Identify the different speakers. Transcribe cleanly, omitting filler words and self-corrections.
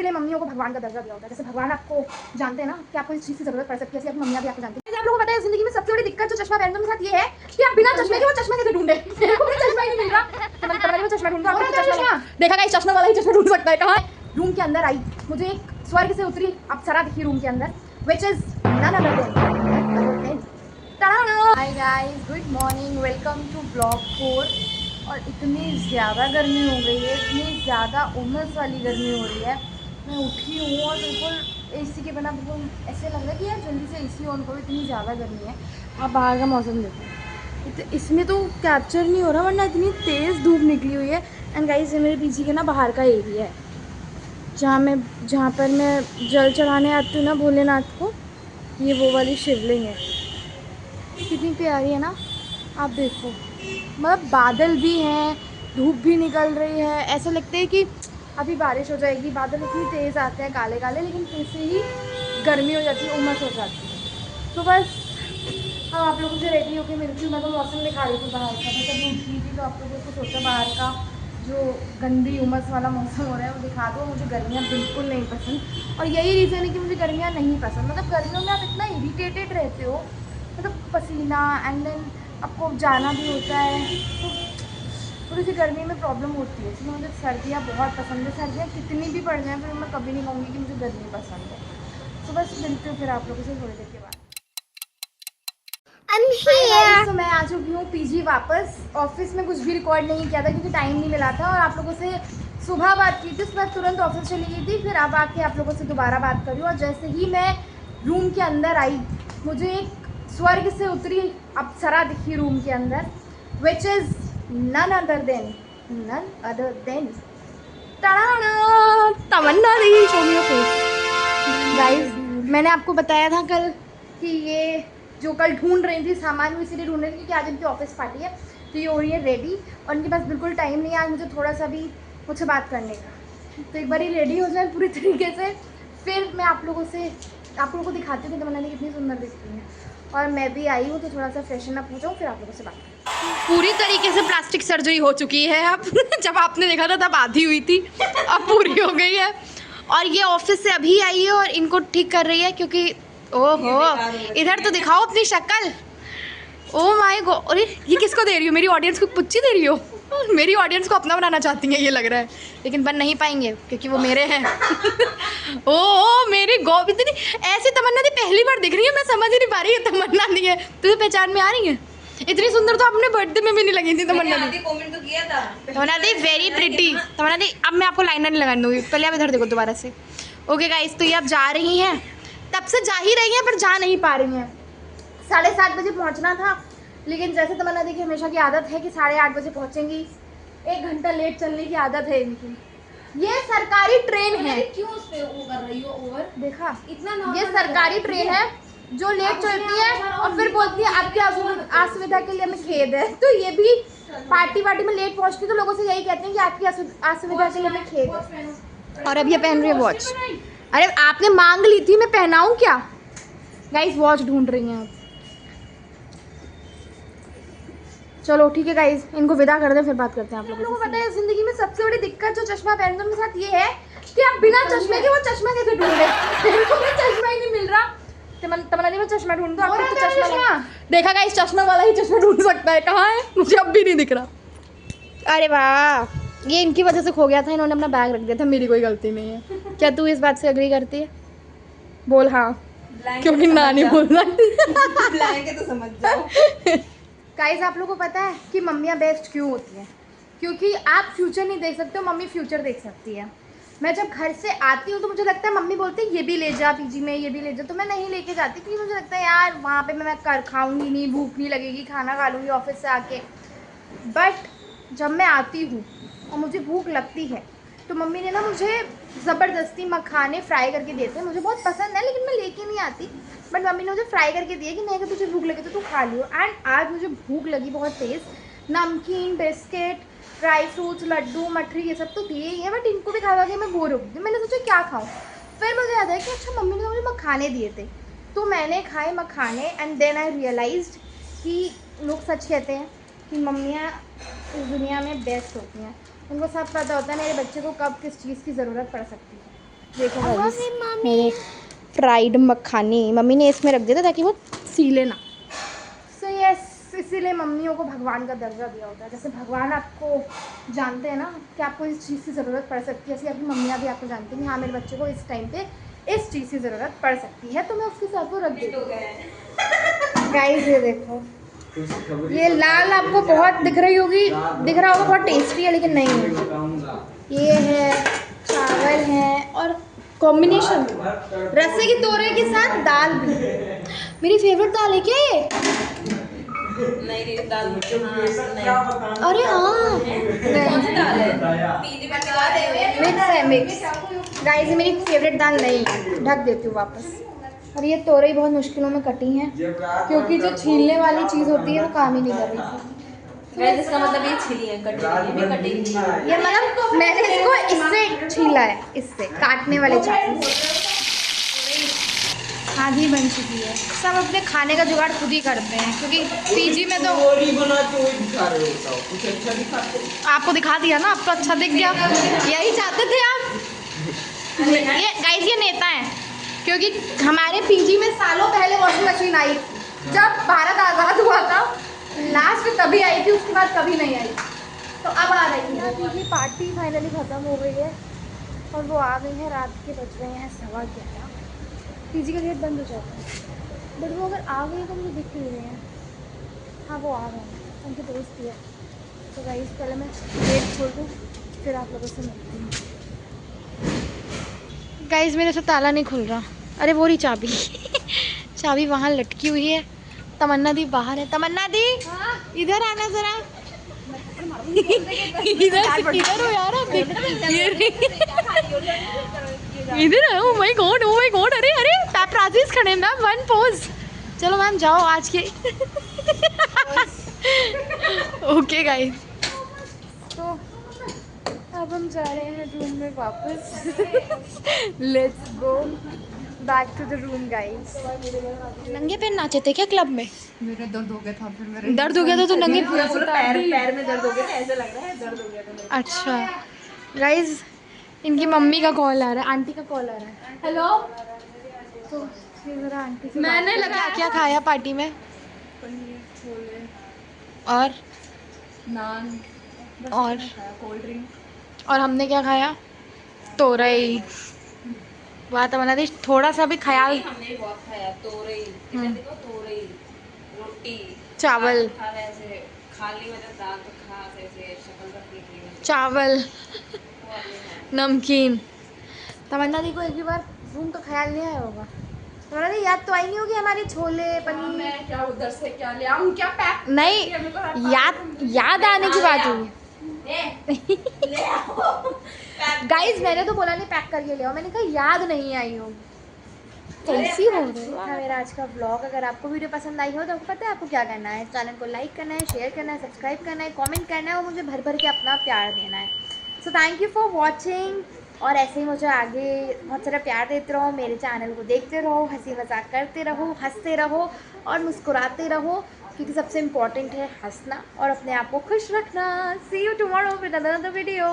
Speaker 1: इसीलिए मम्मियों को भगवान का दर्जा दिया होता है। जैसे भगवान आपको जानते हैं ना कि आपको इस चीज़ की जरूरत पड़ सकती है, ऐसे अपनी मम्मियाँ भी आपको जानती हैं। आप लोगों को पता है जिंदगी में सबसे बड़ी दिक्कत जो चश्मा पहनने के साथ ये है कि आप बिना चश्मे के वो चश्मा कैसे ढूंढे। मेरे को भी चश्मा ही नहीं मिल रहा, तो मैंने पता नहीं वो चश्मा ढूंढ रहा हूँ। चश्मा देखा गाइस, चश्मा वाला ही चश्मा ढूंढ सकता है। कहाँ रूम के अंदर आई, मुझे एक स्वर्ग से उतरी अप्सरा दिखी रूम के अंदर, which is none other than hi guys, good morning, welcome to blog 4। और इतनी ज़्यादा गर्मी हो गई है, इतनी ज़्यादा उमस वाली गर्मी हो रही है। मैं उठी हूँ और बिल्कुल एसी के बिना बिल्कुल ऐसे लग रहा है कि यार जल्दी से एसी ऑन करो, इतनी ज़्यादा गर्मी है। आप बाहर का मौसम देखो, इसमें तो कैप्चर नहीं हो रहा, वरना इतनी तेज़ धूप निकली हुई है। एंड गाइस, ये मेरे पीछे के ना बाहर का एरिया है जहाँ पर मैं जल चढ़ाने आती हूँ ना भोलेनाथ को। ये वो वाली शिवलिंग है, कितनी प्यारी है ना। आप देखो, मतलब बादल भी हैं, धूप भी निकल रही है, ऐसा लगता है कि अभी बारिश हो जाएगी। बादल इतनी तेज़ आते हैं काले काले, लेकिन फिर से ही गर्मी हो जाती है, उमस हो जाती है। तो बस हम आप लोगों से रेडी होकर मिलती हूँ। मैं तो मौसम दिखा रही थी बाहर का, मैं जब उठी थी तो आप लोगों को सोचा बाहर का जो गंदी उमस वाला मौसम हो रहा है वो दिखा दो। मुझे गर्मियाँ बिल्कुल नहीं पसंद, और यही रीज़न है कि मुझे गर्मियाँ नहीं पसंद। मतलब गर्मियों में आप इतना इरिटेटेड रहते हो, मतलब पसीना, एंड देन आपको जाना भी होता है, तो थोड़ी सी गर्मी में प्रॉब्लम होती है। इसलिए मुझे सर्दियाँ बहुत पसंद है। सर्दियाँ कितनी भी पड़ जाएँ फिर मैं कभी नहीं कहूँगी कि मुझे गर्मी पसंद है। तो बस मिलती हूँ फिर आप लोगों से थोड़ी देर के बाद। तो मैं आ चुकी हूँ पीजी वापस। ऑफिस में कुछ भी रिकॉर्ड नहीं किया था क्योंकि टाइम नहीं मिला था, और आप लोगों से सुबह बात की थी, उसके बाद तुरंत ऑफिस चली गई थी। फिर अब आके आप लोगों से दोबारा बात करी, और जैसे ही मैं रूम के अंदर आई, मुझे एक स्वर्ग से उतरी अप्सरा दिखी रूम के अंदर, which is none other than Tamanna di. Show me your face guys. मैंने आपको बताया था कल कि ये जो कल ढूंढ रही थी सामान, वो इसीलिए ढूंढ रही थी क्योंकि आज इनकी ऑफिस पार्टी है, तो ये हो रही है रेडी। और इनके पास बिल्कुल टाइम नहीं है आज मुझे थोड़ा सा भी मुझसे बात करने का। तो एक बार ही रेडी हो जाए पूरी तरीके से, फिर मैं आप लोगों को दिखाती हूँ कि तमन्ना कितनी सुंदर दिखती है। और मैं भी आई हूँ तो थोड़ा सा फ्रेशन अप हो जाऊँ, फिर आप लोगों से बात। पूरी तरीके से प्लास्टिक सर्जरी हो चुकी है अब। जब आपने देखा था तब आधी हुई थी, अब पूरी हो गई है। और ये ऑफिस से अभी आई है और इनको ठीक कर रही है, क्योंकि ओहो, इधर तो दिखाओ अपनी शक्ल। ओ माय गॉड, अरे ये किसको दे रही हो? मेरी ऑडियंस को पुच्ची दे रही हो? मेरी ऑडियंस को अपना बनाना चाहती हैं ये लग रहा है, लेकिन बन नहीं पाएंगे क्योंकि वो मेरे हैं। ओ मेरी गॉड, इतनी ऐसी तमन्ना दी पहली बार दिख रही है, मैं समझ ही नहीं पा रही है तमन्ना दी है। तुझे पहचान में आ रही है? इतनी सुंदर तो अपने बर्थडे में भी नहीं लगी थी तमन्ना दी।
Speaker 2: कमेंट तो किया था
Speaker 1: तमन्ना दी वेरी प्रिटी। तमन्ना दी, अब मैं आपको लाइनर नहीं लगाने दूंगी, पहले आप इधर देखो दोबारा से। ओके गाइस, तो ये अब जा रही हैं, तब से जा ही रही हैं पर जा नहीं पा रही हैं। 7:30 बजे पहुंचना था, लेकिन जैसे तमन्ना दी की हमेशा की आदत है कि 8:30 बजे पहुंचेंगी। 1 घंटा लेट चलने की आदत है इनकी। ये सरकारी ट्रेन है।
Speaker 2: क्यों उस पे वो कर रही हो ओवर?
Speaker 1: देखा,
Speaker 2: इतना
Speaker 1: ये सरकारी ट्रेन है जो लेट चलती है और फिर बोलती है आपकी असुविधा के लिए हमें खेद है। तो ये भी पार्टी में लेट पहुंचती तो लोगों से यही कहते हैं कि आपकी असुविधा के लिए हमें खेद है। और अब ये पहन रही है वॉच। अरे आपने मांग ली थी, मैं पहनाऊं क्या? गाइस वॉच ढूंढ रही हैं आप। चलो ठीक है गाइस, इनको विदा कर दें, फिर बात करते हैं आप लोगों को। पता है जिंदगी में सबसे बड़ी दिक्कत जो चश्मा पहनने के साथ ये है कि आप बिना चश्मे के वो चश्मा कैसे ढूंढे। मेरे को भी चश्मा ही नहीं मिल रहा। तमन्ना दी, मैं चश्मा ढूंढ दूं? आपको तो चश्मा देखा गाइस, चश्मा वाला ही चश्मा ढूंढ सकता है। कहाँ है? मुझे अब भी नहीं दिख रहा। अरे वाह, ये इनकी वजह से खो गया था, इन्होंने अपना बैग रख दिया था, मेरी कोई गलती नहीं है। क्या तू इस बात से एग्री करती है? बोल हाँ, क्योंकि ना नहीं बोल
Speaker 2: ब्लैंक तो समझ जाओ।
Speaker 1: गाइस, आप लोगों को पता है कि मम्मियाँ बेस्ट क्यों होती हैं? क्योंकि आप फ्यूचर नहीं देख सकते हो, मम्मी फ्यूचर देख सकती है। मैं जब घर से आती हूँ तो मुझे लगता है मम्मी बोलती है ये भी ले जा पीजी में, ये भी ले जा, तो मैं नहीं लेके जाती क्योंकि मुझे लगता है यार वहाँ पे मैं कर खाऊंगी नहीं, भूख नहीं लगेगी, खाना खा लूँगी ऑफिस से आके। बट जब मैं आती हूँ और मुझे भूख लगती है तो मम्मी ने ना मुझे ज़बरदस्ती मखाने फ्राई करके देते हैं। मुझे बहुत पसंद है लेकिन मैं लेके नहीं आती, बट मम्मी ने मुझे फ्राई करके दिए कि नहीं अगर तुझे भूख लगे तो तू खा लियो। एंड आज मुझे भूख लगी बहुत तेज़। नमकीन, बिस्किट, ड्राई फ्रूट्स, लड्डू, मठरी, ये सब तो दिए ही हैं, बट इनको भी खा के मैं बोर हो गई। मैंने सोचा क्या खाऊँ, फिर मुझे याद है कि अच्छा मम्मी ने मुझे मखाने दिए थे, तो मैंने खाए मखाने। एंड देन आई रियलाइज्ड कि लोग सच कहते हैं कि मम्मियाँ इस दुनिया में बेस्ट होती हैं। उनको सब पता होता है मेरे बच्चे को कब किस चीज़ की ज़रूरत पड़ सकती है। देखो गाइस, मेरे फ्राइड मखानी मम्मी ने इसमें रख दिया था ताकि वो सीले ना। सो यस, इसीलिए मम्मियों को भगवान का दर्जा दिया होता है। जैसे भगवान आपको जानते हैं ना कि आपको इस चीज़ की ज़रूरत पड़ सकती है, ऐसे आपकी मम्मियाँ भी आपको जानती हैं कि हाँ मेरे बच्चे को इस टाइम पे इस चीज़ की ज़रूरत पड़ सकती है, तो मैं उसके साथ वो रख देती हूँ। गाइस ये देखो, ये लाल आपको बहुत दिख रही होगी, दिख रहा होगा बहुत टेस्टी है, लेकिन नहीं है। ये है, चावल है और कॉम्बिनेशन रस्से की तोरे के साथ दाल भी। मेरी फेवरेट दाल है क्या ये?
Speaker 2: नहीं दाल हाँ,
Speaker 1: अरे हाँ,
Speaker 2: कौन सी दाल है? पीली वाली
Speaker 1: मिक्स है, मिक्स। गाइस ये मेरी फेवरेट दाल नहीं है, ढक देती हूँ वापस। और ये तोरई बहुत मुश्किलों में कटी हैं क्योंकि जो छीलने वाली चीज़ होती है वो काम ही नहीं कर रही थी।
Speaker 2: गाइस इसका मतलब ये छिली है, कटी भी कटेगी।
Speaker 1: ये मतलब मैंने इसको इससे छीला है, इससे काटने वाले चाकू। आधी बन चुकी है। सब अपने खाने का जुगाड़ खुद ही करते हैं क्योंकि पीजी में तो आपको दिखा दिया ना, आपको अच्छा दिख गया, यही चाहते थे आप। ये गाइस ये नेता है क्योंकि हमारे पीजी में सालों पहले वॉशिंग मशीन आई, जब भारत आज़ाद हुआ था लास्ट तभी आई थी, उसके बाद कभी नहीं आई, तो अब आ रही है। पीजी पार्टी फाइनली ख़त्म हो गई है और वो आ गई है, रात के बज रहे हैं 11:15। पीजी का गेट बंद हो जाता है, बट वो अगर आ गई तो मुझे दिख नहीं रहे हैं। हाँ वो आ गए हैं, उनके दोस्त ही है। तो गाइस पहले मैं गेट खोल दूँ फिर आप लोगों से मिलती हूँ। गाइस मेरे से ताला नहीं खुल रहा, अरे वो रही चाबी। चाबी वहाँ लटकी हुई है। तमन्ना दी बाहर है, तमन्ना दी इधर आना जरा। इधर हो यार आप, इधर आओ। Oh my God, oh my God, अरे अरे पैपराजीज खड़े हैं मैम, वन पोज। चलो मैम जाओ आज के। ओके गाइस, तो अब हम जा रहे हैं रूम में वापस। Let's go back to the room guys. नंगे पैर नाचे थे क्या क्लब में?
Speaker 2: मेरा दर्द हो गया था, फिर मेरे
Speaker 1: दर्द हो गया था तो नंगे
Speaker 2: पूरा पैर में दर्द हो गया था, ऐसे लग रहा है दर्द हो गया था।
Speaker 1: अच्छा गाइस, इनकी मम्मी का कॉल आ रहा है, आंटी का कॉल आ रहा है। हेलो, तो फिर मेरा आंटी से मैंने लगा क्या खाया पार्टी में?
Speaker 2: पनीर, छोले
Speaker 1: और
Speaker 2: नान
Speaker 1: और
Speaker 2: कोल्ड ड्रिंक।
Speaker 1: और हमने क्या खाया? तोरई। वाह तमन्ना दी, थोड़ा सा भी ख्याल।
Speaker 2: हमने बहुत खाया, तोरई, देखो तोरई, रोटी,
Speaker 1: चावल,
Speaker 2: ऐसे खाली मतलब दाल तो खा, ऐसे शक्ल रखी,
Speaker 1: चावल, नमकीन। तमन्ना दी को एक भी बार रूम का ख्याल नहीं आया होगा। तमन्ना दी याद तो आई नहीं होगी हमारी छोले पनीर।
Speaker 2: मैं क्या उधर से क्या ले आऊं, क्या पैक
Speaker 1: नहीं, याद आने की बात हुई।
Speaker 2: ले आओ।
Speaker 1: गाइस मैंने तो बोला नहीं पैक करके ले आओ, मैंने कहा याद नहीं आई होगी। कैसी हो गई था मेरा आज का व्लॉग। अगर आपको वीडियो पसंद आई हो तो आपको पता है आपको क्या करना है, चैनल को लाइक करना है, शेयर करना है, सब्सक्राइब करना है, कमेंट करना है और मुझे भर भर के अपना प्यार देना है। So thank you for watching, और ऐसे ही मुझे आगे बहुत सारा प्यार देते रहो, मेरे चैनल को देखते रहो, हंसी मजाक करते रहो, हंसते रहो और मुस्कुराते रहो, क्योंकि सबसे इम्पॉर्टेंट है हंसना और अपने आप को खुश रखना। See you tomorrow with another video.